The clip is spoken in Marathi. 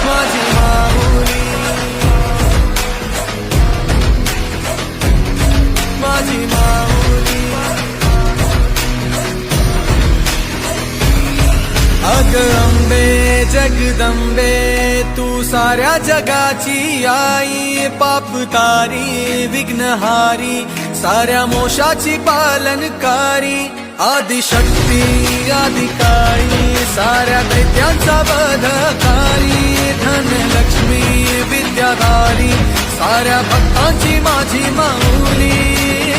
माझी माऊली, माझी माऊली, अग अंबे जगदंबे तू साऱ्या जगाची आई, पाप तारी विघ्नहारी साऱ्या मोशाची पालनकारी, आदिशक्ती आदिकाळी साऱ्या दैत्यांचा वधकारी, धनलक्ष्मी विद्याधारी साऱ्या भक्तांची माझी माऊली.